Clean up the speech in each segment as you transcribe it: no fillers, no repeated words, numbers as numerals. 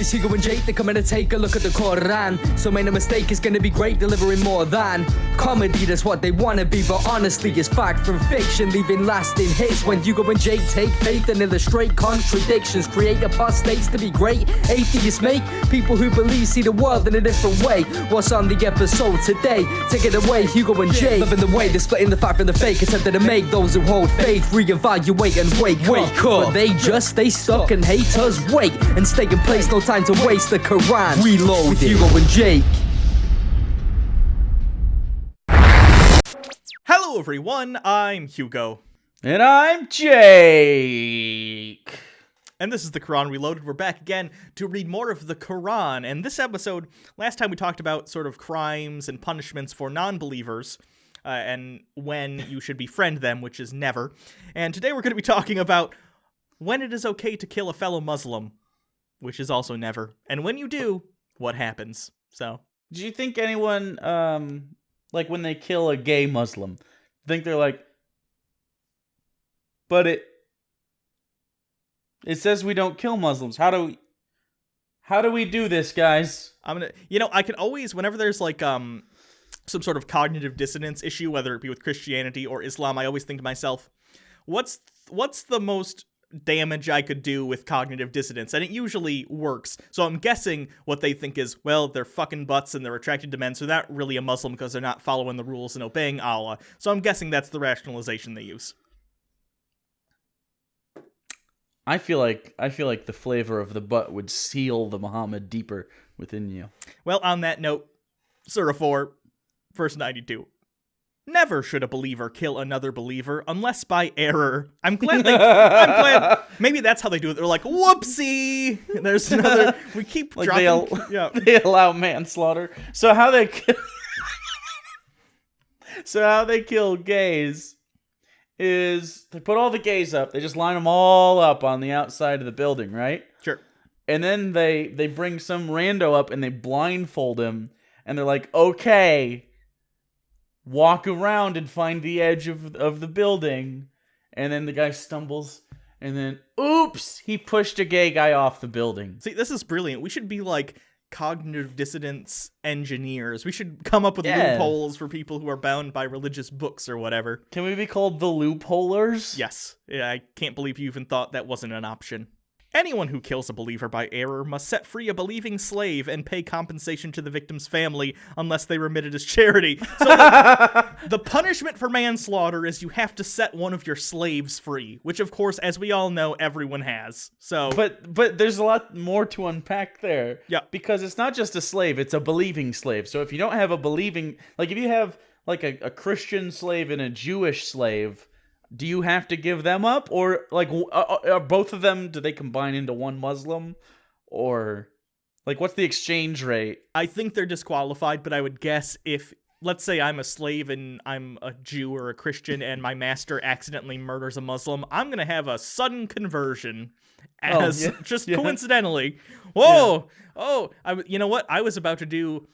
Hugo and Jake, they're coming to take a look at the Quran. So make no mistake, it's gonna be great, delivering more than comedy. That's what they wanna be, but honestly it's fact from fiction, leaving lasting hits. When Hugo and Jake take faith and illustrate contradictions, create apostates to be great atheists, make people who believe see the world in a different way. What's on the episode today? Take it away, Hugo and Jake. Loving the way they're splitting the fact from the fake, attempting to make those who hold faith reevaluate and wake up. But they just stay stuck and haters wait and stay in place. No time to waste. The Quran reload with Hugo and Jake. Hello everyone, I'm Hugo. And I'm Jake. And this is the Quran Reloaded. We're back again to read more of the Quran. And this episode, last time we talked about sort of crimes and punishments for non-believers, and when you should befriend them, which is never. And today we're going to be talking about when it is okay to kill a fellow Muslim, which is also never. And when you do, what happens? So, do you think anyone, like when they kill a gay Muslim, think they're like, but it says we don't kill Muslims. How do we do this, guys? I can always, whenever there's like, some sort of cognitive dissonance issue, whether it be with Christianity or Islam, I always think to myself, what's the most damage I could do with cognitive dissonance? And it usually works. So I'm guessing what they think is, well, they're fucking butts and they're attracted to men, so they're not really a Muslim because they're not following the rules and obeying Allah. So I'm guessing that's the rationalization they use. I feel like the flavor of the butt would seal the Muhammad deeper within you. Well, on that note, Surah 4, verse 92. Never should a believer kill another believer unless by error. I'm glad. Maybe that's how they do it. They're like, whoopsie. There's another. We keep like dropping. They allow manslaughter. So how they kill gays is they put all the gays up. They just line them all up on the outside of the building, right? Sure. And then they bring some rando up and they blindfold him, and they're like, okay, walk around and find the edge of the building. And then the guy stumbles, and then, oops, he pushed a gay guy off the building. See, this is brilliant. We should be like cognitive dissonance engineers. We should come up with loopholes for people who are bound by religious books or whatever. Can we be called the loopholers? Yes. Yeah, I can't believe you even thought that wasn't an option. Anyone who kills a believer by error must set free a believing slave and pay compensation to the victim's family unless they remit it as charity. So the punishment for manslaughter is you have to set one of your slaves free, which of course, as we all know, everyone has. So, but there's a lot more to unpack there. Yeah, because it's not just a slave; it's a believing slave. So if you don't have a believing, like if you have like a Christian slave and a Jewish slave, do you have to give them up? Or, like, are both of them, do they combine into one Muslim? Or, like, what's the exchange rate? I think they're disqualified, but I would guess if, let's say I'm a slave and I'm a Jew or a Christian and my master accidentally murders a Muslim, I'm going to have a sudden conversion as coincidentally. Whoa! Yeah. Oh, you know what? I was about to do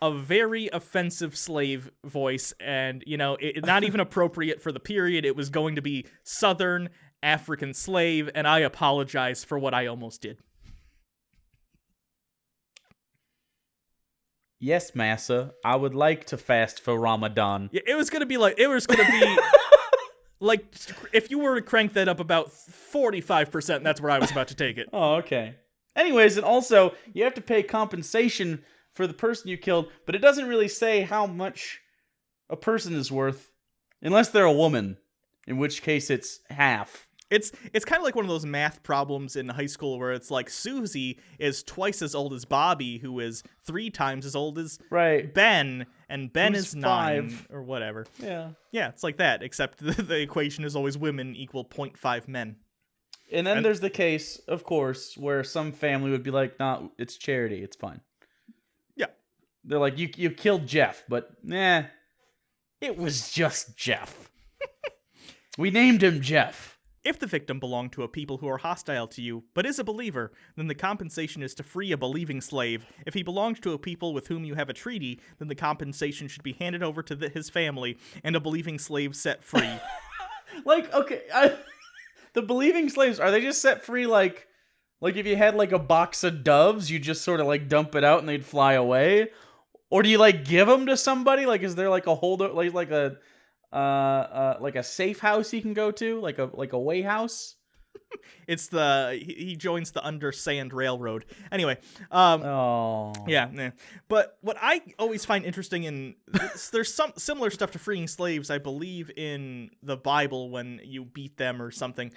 a very offensive slave voice, and, not even appropriate for the period. It was going to be Southern African slave, and I apologize for what I almost did. Yes, massa, I would like to fast for Ramadan. Yeah, it was going to be like, like, if you were to crank that up about 45%, that's where I was about to take it. Oh, okay. Anyways, and also, you have to pay compensation for the person you killed, but it doesn't really say how much a person is worth, unless they're a woman, in which case it's half. It's kind of like one of those math problems in high school where it's like Susie is twice as old as Bobby, who is 3 times as old as Ben, and Ben is 9 or whatever. Yeah, it's like that, except the equation is always women equal 0.5 men. And then there's the case, of course, where some family would be like, nah, it's charity, it's fine. They're like, you killed Jeff, but it was just Jeff. We named him Jeff. If the victim belonged to a people who are hostile to you, but is a believer, then the compensation is to free a believing slave. If he belongs to a people with whom you have a treaty, then the compensation should be handed over to his family, and a believing slave set free. Like, okay, the believing slaves, are they just set free, like Like if you had like a box of doves, you just sort of like dump it out and they'd fly away, or do you like give them to somebody? Like, is there like a holder, like a safe house you can go to, like a way house? It's he joins the undersand railroad. Anyway, Oh. yeah. But what I always find interesting there's some similar stuff to freeing slaves, I believe, in the Bible when you beat them or something.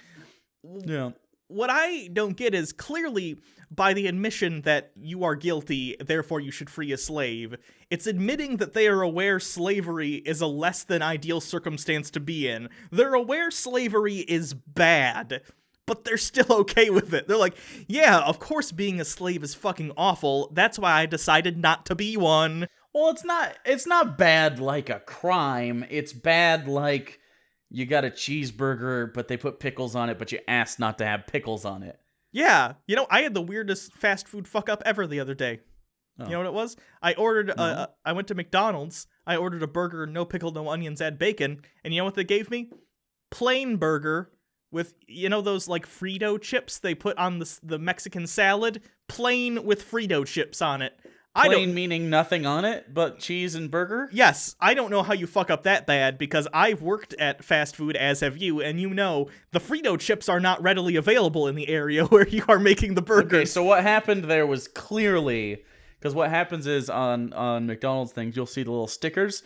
Yeah. What I don't get is clearly by the admission that you are guilty, therefore you should free a slave, it's admitting that they are aware slavery is a less than ideal circumstance to be in. They're aware slavery is bad, but they're still okay with it. They're like, yeah, of course being a slave is fucking awful. That's why I decided not to be one. Well, it's not bad like a crime. It's bad like you got a cheeseburger, but they put pickles on it, but you asked not to have pickles on it. Yeah. You know, I had the weirdest fast food fuck up ever the other day. Oh. You know what it was? I ordered, I went to McDonald's, I ordered a burger, no pickle, no onions, add bacon, and you know what they gave me? Plain burger with, you know those like Frito chips they put on the Mexican salad? Plain with Frito chips on it. Plain meaning nothing on it, but cheese and burger? Yes, I don't know how you fuck up that bad, because I've worked at fast food, as have you, and you know the Frito chips are not readily available in the area where you are making the burgers. Okay, so what happened there was clearly, because what happens is on McDonald's things, you'll see the little stickers.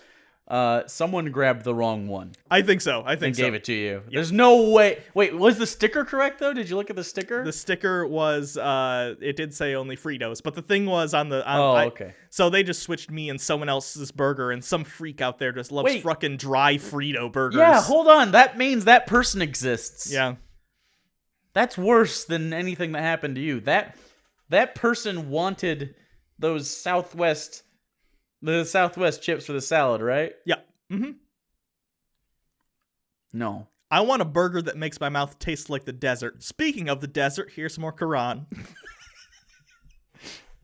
Someone grabbed the wrong one. I think so. I think and so. gave it to you. Yep. There's no way. Wait, was the sticker correct though? Did you look at the sticker? The sticker was it did say only Fritos, but the thing was on the okay. So they just switched me and someone else's burger, and some freak out there just loves fucking dry Frito burgers. Yeah, hold on. That means that person exists. Yeah. That's worse than anything that happened to you. That person wanted those Southwest chips for the salad, right? Yeah. Mm-hmm. No. I want a burger that makes my mouth taste like the desert. Speaking of the desert, here's some more Quran.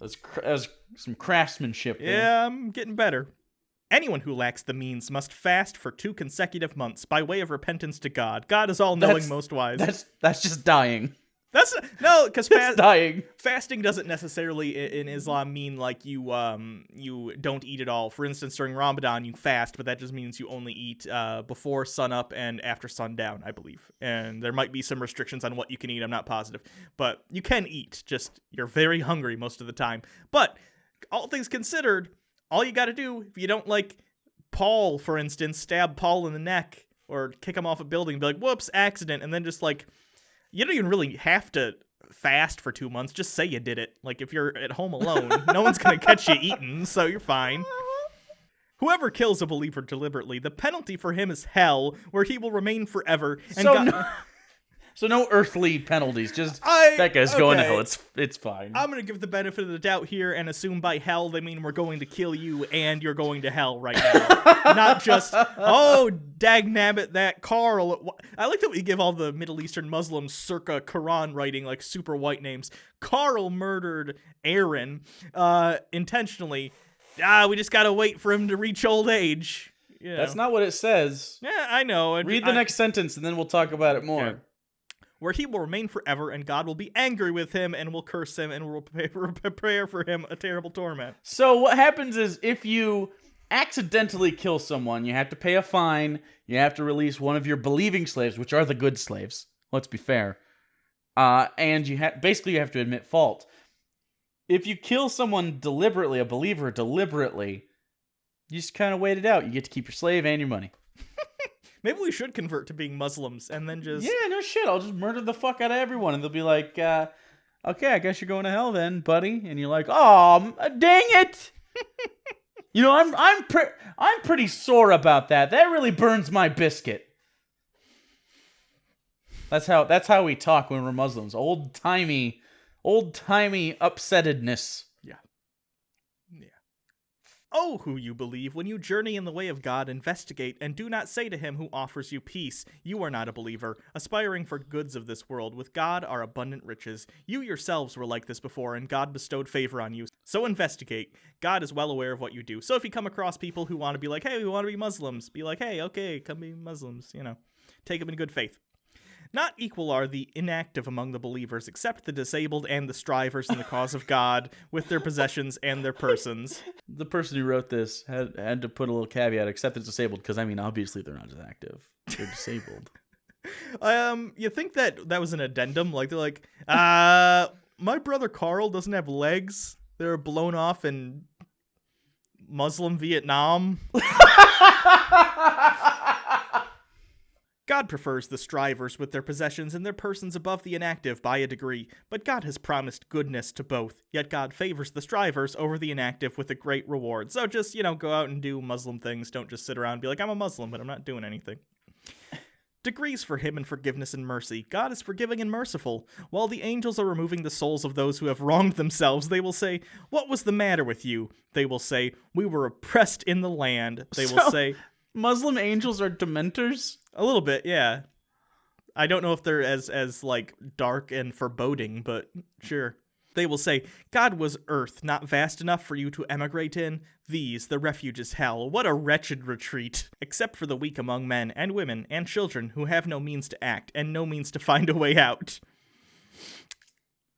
That's some craftsmanship there. Yeah, I'm getting better. Anyone who lacks the means must fast for 2 consecutive months by way of repentance to God. God is all-knowing, most wise. That's just dying. No, because dying. Fasting doesn't necessarily in Islam mean like you don't eat at all. For instance, during Ramadan you fast, but that just means you only eat before sunup and after sundown, I believe. And there might be some restrictions on what you can eat. I'm not positive, but you can eat. Just you're very hungry most of the time. But all things considered, all you got to do if you don't like Paul, for instance, stab Paul in the neck or kick him off a building, be like, "Whoops, accident," and then just like. You don't even really have to fast for 2 months. Just say you did it. Like, if you're at home alone, no one's going to catch you eating, so you're fine. Whoever kills a believer deliberately, the penalty for him is hell, where he will remain forever. And So no earthly penalties. Just that guy's going to hell. It's fine. I'm going to give the benefit of the doubt here and assume by hell they mean we're going to kill you and you're going to hell right now. Not just, oh, dagnabbit, that Carl. I like that we give all the Middle Eastern Muslims circa Quran writing like super white names. Carl murdered Aaron intentionally. We just got to wait for him to reach old age. You know. That's not what it says. Yeah, I know. Read the next sentence and then we'll talk about it more. Yeah. Where he will remain forever, and God will be angry with him, and will curse him, and will prepare for him a terrible torment. So what happens is, if you accidentally kill someone, you have to pay a fine, you have to release one of your believing slaves, which are the good slaves, let's be fair, and you have to admit fault. If you kill someone deliberately, a believer deliberately, you just kind of wait it out. You get to keep your slave and your money. Maybe we should convert to being Muslims and then just... Yeah, no shit. I'll just murder the fuck out of everyone. And they'll be like, okay, I guess you're going to hell then, buddy. And you're like, oh, dang it. You know, I'm pretty sore about that. That really burns my biscuit. That's how we talk when we're Muslims. Old-timey upsettedness. Oh, who you believe, when you journey in the way of God, investigate, and do not say to him who offers you peace, you are not a believer, aspiring for goods of this world. With God are abundant riches. You yourselves were like this before, and God bestowed favor on you. So investigate. God is well aware of what you do. So if you come across people who want to be like, hey, we want to be Muslims, be like, hey, okay, come be Muslims, you know. Take them in good faith. Not equal are the inactive among the believers, except the disabled and the strivers in the cause of God, with their possessions and their persons. The person who wrote this had to put a little caveat, except it's disabled, because, I mean, obviously they're not as active. They're disabled. You think that was an addendum? Like, they're like, my brother Carl doesn't have legs. They're blown off in Muslim Vietnam. God prefers the strivers with their possessions and their persons above the inactive by a degree, but God has promised goodness to both, yet God favors the strivers over the inactive with a great reward. So just, go out and do Muslim things. Don't just sit around and be like, I'm a Muslim, but I'm not doing anything. Degrees for him in forgiveness and mercy. God is forgiving and merciful. While the angels are removing the souls of those who have wronged themselves, they will say, what was the matter with you? They will say, we were oppressed in the land. They will say... Muslim angels are dementors? A little bit, yeah. I don't know if they're as like, dark and foreboding, but sure. They will say, God was earth, not vast enough for you to emigrate in. These, the refuge is hell. What a wretched retreat. Except for the weak among men and women and children who have no means to act and no means to find a way out.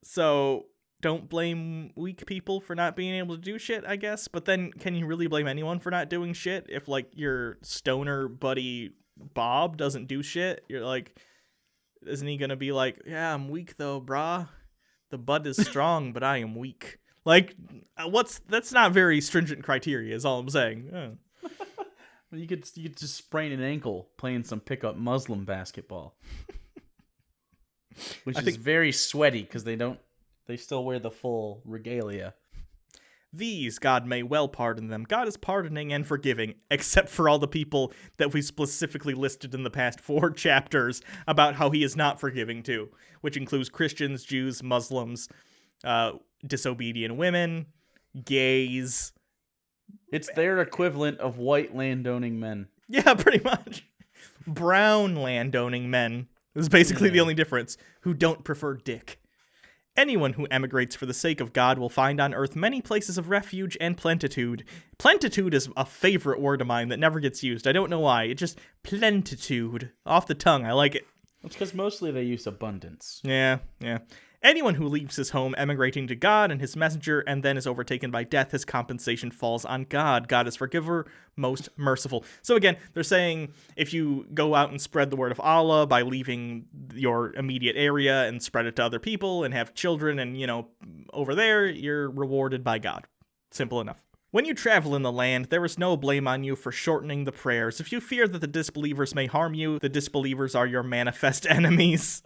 So, don't blame weak people for not being able to do shit, I guess. But then, can you really blame anyone for not doing shit? If, like, your stoner buddy Bob doesn't do shit, you're like, isn't he gonna be like, yeah, I'm weak though, brah? The bud is strong, but I am weak. Like, that's not very stringent criteria, is all I'm saying. Well, you could just sprain an ankle playing some pickup Muslim basketball. Which is very sweaty, because they still wear the full regalia. These, God may well pardon them. God is pardoning and forgiving, except for all the people that we specifically listed in the past 4 chapters about how he is not forgiving to, which includes Christians, Jews, Muslims, disobedient women, gays. It's their equivalent of white landowning men. Yeah, pretty much. Brown landowning men is basically the only difference, who don't prefer dick. Anyone who emigrates for the sake of God will find on earth many places of refuge and plenitude. Plenitude is a favorite word of mine that never gets used. I don't know why. It's just plenitude. Off the tongue. I like it. It's because mostly they use abundance. Yeah. Anyone who leaves his home emigrating to God and his messenger and then is overtaken by death, his compensation falls on God. God is forgiver, most merciful. So again, they're saying if you go out and spread the word of Allah by leaving your immediate area and spread it to other people and have children and, over there, you're rewarded by God. Simple enough. When you travel in the land, there is no blame on you for shortening the prayers. If you fear that the disbelievers may harm you, the disbelievers are your manifest enemies.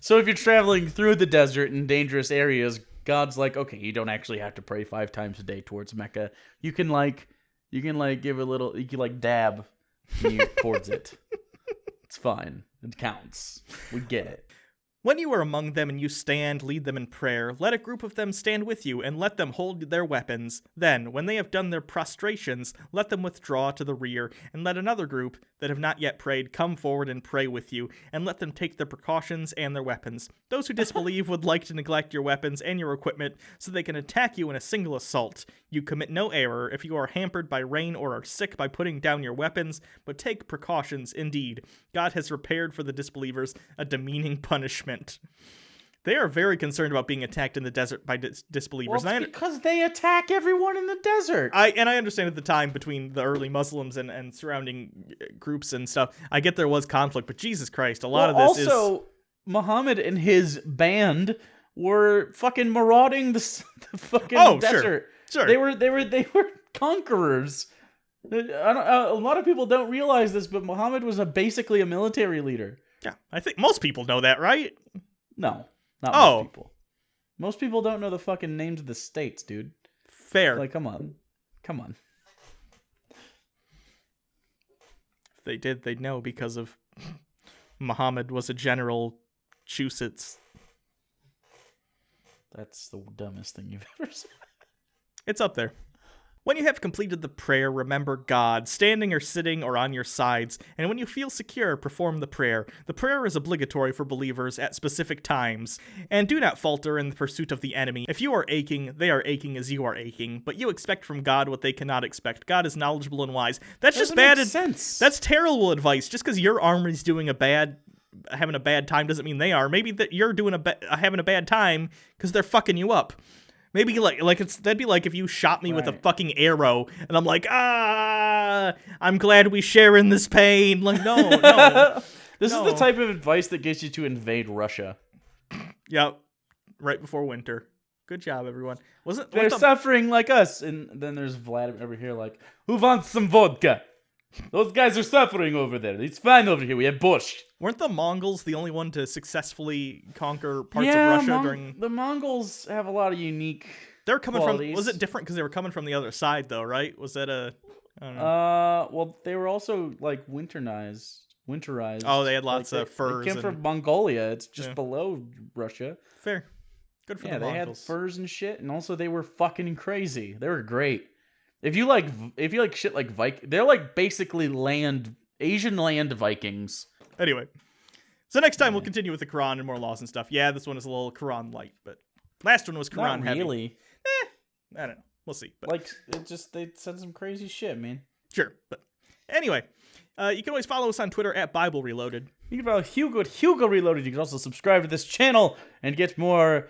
So if you're traveling through the desert in dangerous areas, God's like, okay, you don't actually have to pray 5 times a day towards Mecca. You can give a little, you can dab towards it. It's fine. It counts. We get it. When you are among them and you stand, lead them in prayer. Let a group of them stand with you, and let them hold their weapons. Then, when they have done their prostrations, let them withdraw to the rear, and let another group that have not yet prayed come forward and pray with you, and let them take their precautions and their weapons. Those who disbelieve would like to neglect your weapons and your equipment so they can attack you in a single assault. You commit no error if you are hampered by rain or are sick by putting down your weapons, but take precautions indeed. God has prepared for the disbelievers a demeaning punishment. They are very concerned about being attacked in the desert by disbelievers. Well, it's because they attack everyone in the desert. I understand at the time between the early Muslims and surrounding groups and stuff, I get there was conflict, but Jesus Christ, a lot of this also, Muhammad and his band were fucking marauding the fucking desert. Sure. They were conquerors. A lot of people don't realize this, but Muhammad was basically a military leader. Yeah, I think most people know that, right? No, not most people. Most people don't know the fucking names of the states, dude. Fair. Like, come on. If they did, they'd know because of Muhammad was a general Massachusetts. That's the dumbest thing you've ever said. It's up there. When you have completed the prayer, remember God, standing or sitting or on your sides, and when you feel secure, perform the prayer. The prayer is obligatory for believers at specific times, and do not falter in the pursuit of the enemy. If you are aching, they are aching as you are aching, but you expect from God what they cannot expect. God is knowledgeable and wise. That's just bad. Sense. That's terrible advice. Just because your army's doing a bad having a bad time doesn't mean they are. Maybe that you're doing having a bad time because they're fucking you up. Maybe that'd be like if you shot me with a fucking arrow and I'm like, I'm glad we share in this pain. Like, no. This is the type of advice that gets you to invade Russia. Yep. Right before winter. Good job, everyone. They're suffering like us. And then there's Vladimir over here like, who wants some vodka? Those guys are suffering over there. It's fine over here. We have borscht. Weren't the Mongols the only one to successfully conquer parts of Russia during... The Mongols have a lot of unique They're coming qualities. from... Was it different because they were coming from the other side, though, right? Was that a... I don't know. Well, they were also, like, winterized. Oh, they had lots of furs. They came from Mongolia. It's just below Russia. Fair. Good for the Mongols. They had furs and shit, and also they were fucking crazy. They were great. If you like shit like Viking, they're like basically Asian land Vikings. Anyway, so next time we'll continue with the Quran and more laws and stuff. Yeah, this one is a little Quran light, but last one was Quran heavy. Not really. I don't know. We'll see. But like, they said some crazy shit, man. Sure, but anyway, you can always follow us on Twitter at Bible Reloaded. You can follow Hugo at Hugo Reloaded. You can also subscribe to this channel and get more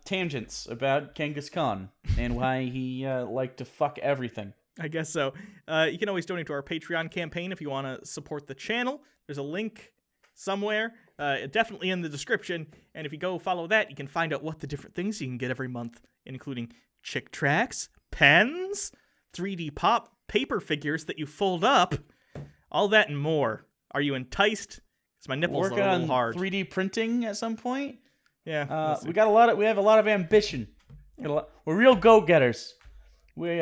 tangents about Genghis Khan and why he liked to fuck everything. I guess so. You can always donate to our Patreon campaign if you want to support the channel. There's a link somewhere, definitely in the description. And if you go follow that, you can find out what the different things you can get every month, including chick tracks, pens, 3D pop paper figures that you fold up, all that and more. Are you enticed? Because my nipples are a little hard. 3D printing at some point. Yeah, we have a lot of ambition. We're real go-getters. We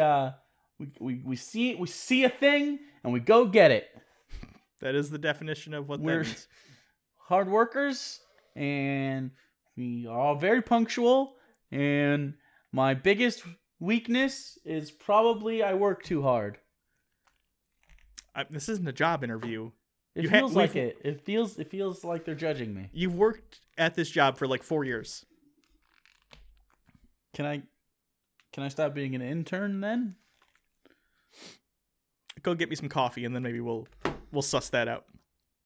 see a thing and we go get it. That is the definition of what we're that means. Hard workers, and we are all very punctual. And my biggest weakness is probably I work too hard. This isn't a job interview. It feels like it. It feels like they're judging me. You've worked at this job for like 4 years. Can I stop being an intern then? Go get me some coffee and then maybe we'll suss that out.